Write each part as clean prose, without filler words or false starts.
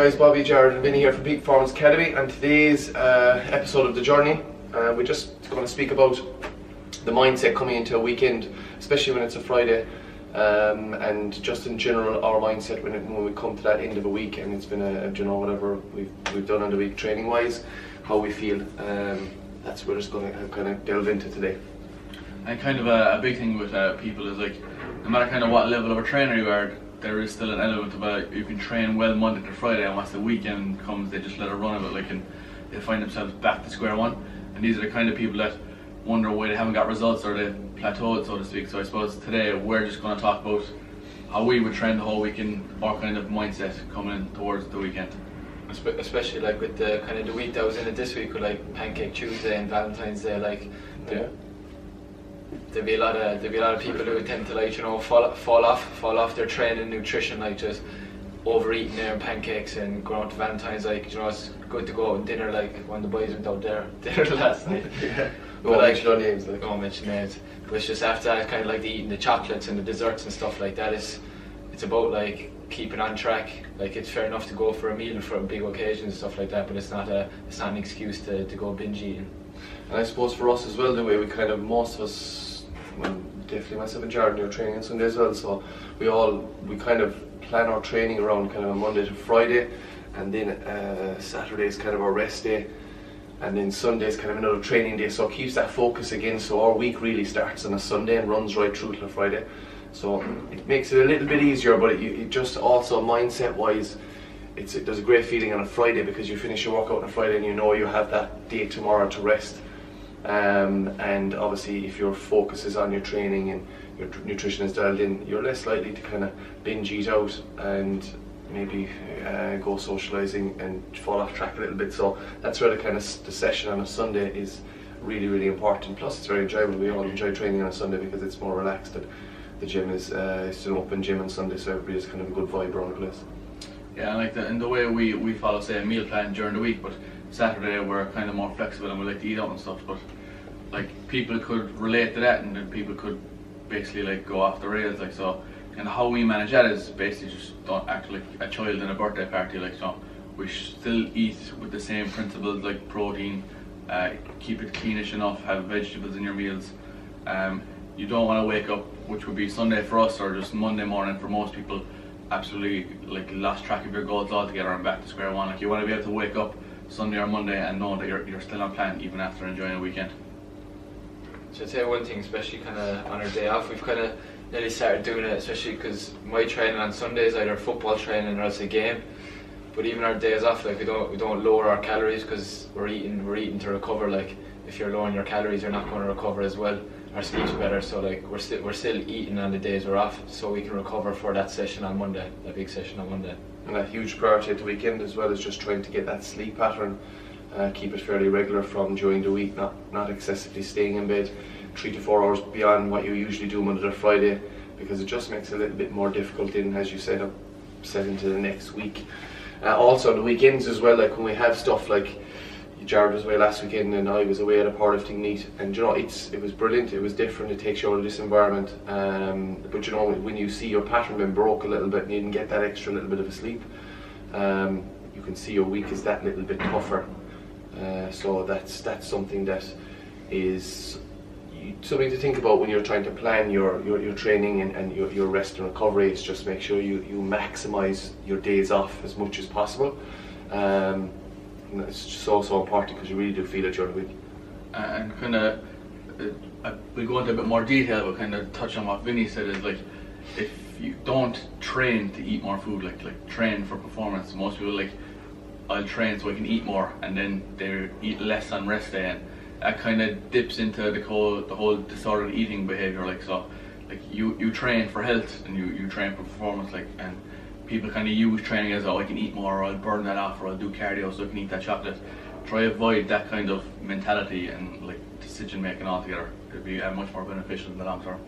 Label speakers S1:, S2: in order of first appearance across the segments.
S1: guys, Bobby, Jared and Vinny here from Peak Performance Academy, and today's episode of The Journey, we're just going to speak about the mindset coming into a weekend, especially when it's a Friday, and just in general our mindset when we come to that end of a week and it's been whatever we've done on the week training wise, how we feel. That's what we're just going to kind of delve into today.
S2: And kind of a big thing with people is like, no matter kind of what level of a trainer you are, there is still an element of you can train well Monday to Friday, and once the weekend comes they just let it run a bit, and they find themselves back to square one. And these are the kind of people that wonder why they haven't got results or they've plateaued, so to speak. So I suppose today we're just going to talk about how we would train the whole weekend, our kind of mindset coming in towards the weekend.
S3: Especially like with the kind of the week that was in it this week with like Pancake Tuesday and Valentine's Day, like there'd be a lot of people who would tend to, like, you know, fall off their training nutrition, like just overeating their pancakes and going out to Valentine's, like, you know, it's good to go out and dinner, like when the boys went out there dinner last night.
S1: Yeah.
S3: But
S1: mention no names, like.
S3: Don't mention names. But it's just after that, kind of like eating the chocolates and the desserts and stuff like that, it's about like keeping on track. Like, it's fair enough to go for a meal for big occasions and stuff like that, but it's not an excuse to go binge eating.
S1: And I suppose for us as well, the way we kind of, most of us, well, definitely myself and Jared, are training on Sunday as well, so we kind of plan our training around kind of a Monday to Friday, and then Saturday is kind of our rest day, and then Sunday is kind of another training day, so it keeps that focus again. So our week really starts on a Sunday and runs right through till a Friday, so it makes it a little bit easier. But it just also mindset wise, there's a great feeling on a Friday because you finish your workout on a Friday and you know you have that day tomorrow to rest. And obviously if your focus is on your training and your nutrition is dialed in, you're less likely to kind of binge eat out and maybe go socialising and fall off track a little bit. So that's where the session on a Sunday is really, really important. Plus it's very enjoyable. We all enjoy training on a Sunday because it's more relaxed, and the gym is it's an open gym on Sunday, so everybody's kind of a good vibe around the place.
S2: Yeah, and the way we follow, say, a meal plan during the week, but Saturday we're kind of more flexible and we like to eat out and stuff, but like people could relate to that, and then people could basically like go off the rails, like, so. And how we manage that is basically just don't act like a child in a birthday party, like, so we still eat with the same principles, like protein, keep it cleanish enough, have vegetables in your meals. You don't want to wake up, which would be Sunday for us or just Monday morning for most people, absolutely like lost track of your goals altogether and back to square one. Like, you want to be able to wake up Sunday or Monday and know that you're still on plan even after enjoying a weekend.
S3: So I'd say one thing, especially kind of on our day off, we've kind of nearly started doing it, especially because my training on Sundays either football training or else a game. But even our days off, like, we don't lower our calories because we're eating to recover. Like, if you're lowering your calories, you're not going to recover as well. Our sleep's better, so like we're still eating on the days we're off, so we can recover for that session on Monday, that big session on Monday.
S1: And a huge priority at the weekend as well is just trying to get that sleep pattern, keep it fairly regular from during the week, not excessively staying in bed 3 to 4 hours beyond what you usually do Monday to Friday, because it just makes it a little bit more difficult in, as you set into the next week. Also on the weekends as well, like when we have stuff like Jarvis was away last weekend and I was away at a powerlifting meet, and you know, it was brilliant, it was different, it takes you out of this environment, but you know, when you see your pattern being broke a little bit and you didn't get that extra little bit of a sleep, you can see your week is that little bit tougher. So that's something that is something to think about when you're trying to plan your training and your rest and recovery. Is just make sure you maximize your days off as much as possible. It's just so important because you really do feel it during the week.
S2: And kind of, we'll go into a bit more detail, but kind of touch on what Vinny said is, like, if you don't train to eat more food, like train for performance. Most people, like, I'll train so I can eat more, and then they eat less on rest day, and that kind of dips into the whole disordered eating behavior. Like, so, like, you train for health and you train for performance, like, and people kind of use training as, oh, I can eat more, or I'll burn that off, or I'll do cardio so I can eat that chocolate. Try avoid that kind of mentality and like decision making altogether. It'd be much more beneficial in the long term.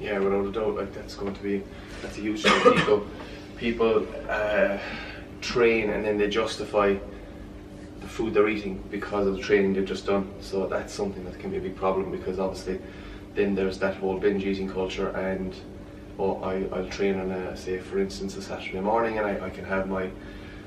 S1: Yeah, without a doubt, like that's a huge thing. People train and then they justify the food they're eating because of the training they've just done. So that's something that can be a big problem, because obviously then there's that whole binge eating culture, and I'll train on a, say for instance, a Saturday morning, and I can have my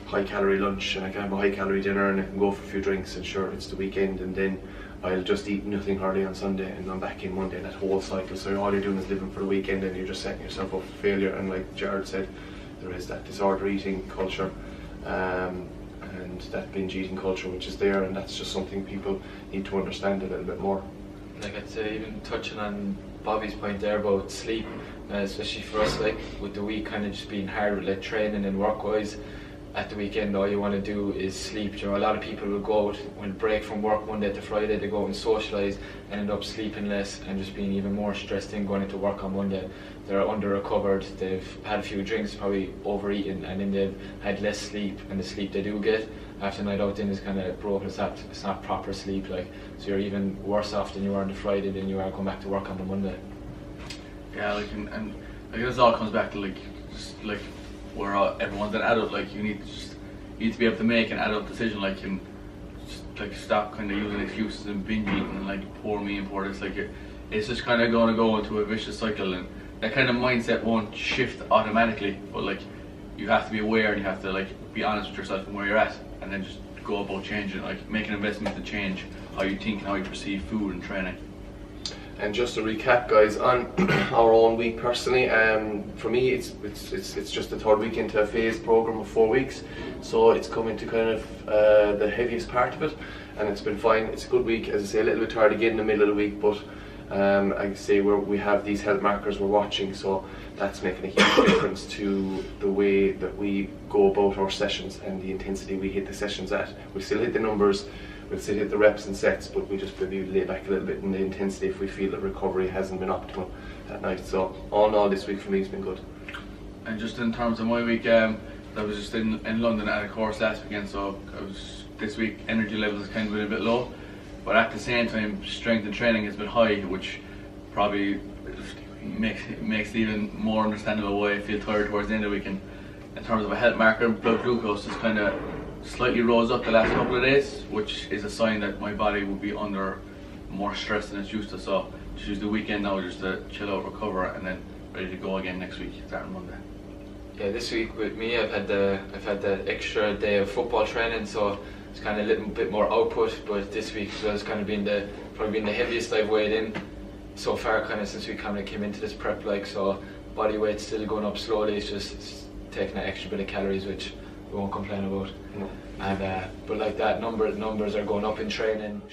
S1: high calorie lunch and I can have a high calorie dinner and I can go for a few drinks, and sure, it's the weekend, and then I'll just eat nothing hardly on Sunday and I'm back in Monday, that whole cycle. So all you're doing is living for the weekend and you're just setting yourself up for failure. And like Jared said, there is that disorder eating culture and that binge eating culture which is there, and that's just something people need to understand a little bit more.
S3: Like I'd say, even touching on Bobby's point there about sleep, especially for us, like with the week kind of just being hard with like training and work wise, at the weekend all you want to do is sleep. You know, a lot of people will go out when break from work Monday to Friday, they go out and socialise and end up sleeping less and just being even more stressed in going into work on Monday. They're under recovered, they've had a few drinks, probably overeaten, and then they've had less sleep, and the sleep they do get after night out then is kind of broken. It's not proper sleep, like, so you're even worse off than you are on the Friday than you are going back to work on the Monday.
S2: Yeah, like, and I guess it all comes back to like, just like, where everyone's an adult. Like, you need to be able to make an adult decision, like, and just like stop kind of using excuses and binge eating and like poor me and poor this. Like, it's just kind of going to go into a vicious cycle, and that kind of mindset won't shift automatically. But like, you have to be aware and you have to like be honest with yourself and where you're at, and then just go about changing. Like, make an investment to change how you think and how you perceive food and training.
S1: And just to recap, guys, on our own week personally, for me it's just the third week into a phased program of 4 weeks, so it's coming to kind of the heaviest part of it, and it's been fine. It's a good week, as I say, a little bit tired again in the middle of the week, but I say we have these health markers we're watching, so that's making a huge difference to the way that we go about our sessions and the intensity we hit the sessions at. We still hit the numbers, we'll still hit the reps and sets, but we just maybe lay back a little bit in the intensity if we feel that recovery hasn't been optimal that night. So all in all, this week for me has been good.
S2: And just in terms of my week, I was just in London at a course last weekend, so this week energy levels has kind of been a bit low, but at the same time strength and training has been high, which probably makes it even more understandable why I feel tired towards the end of the week. And in terms of a health marker, blood glucose has kind of slightly rose up the last couple of days, which is a sign that my body will be under more stress than it's used to. So just use the weekend now just to chill out, recover, and then ready to go again next week, starting Monday.
S3: Yeah, this week with me, I've had the extra day of football training, so it's kind of a little bit more output. But this week as well has kind of probably been the heaviest I've weighed in so far, kind of since we kind of came into this prep. Like, so body weight's still going up slowly. It's taking that extra bit of calories, which we won't complain about.
S1: No.
S3: And but like that, numbers are going up in training.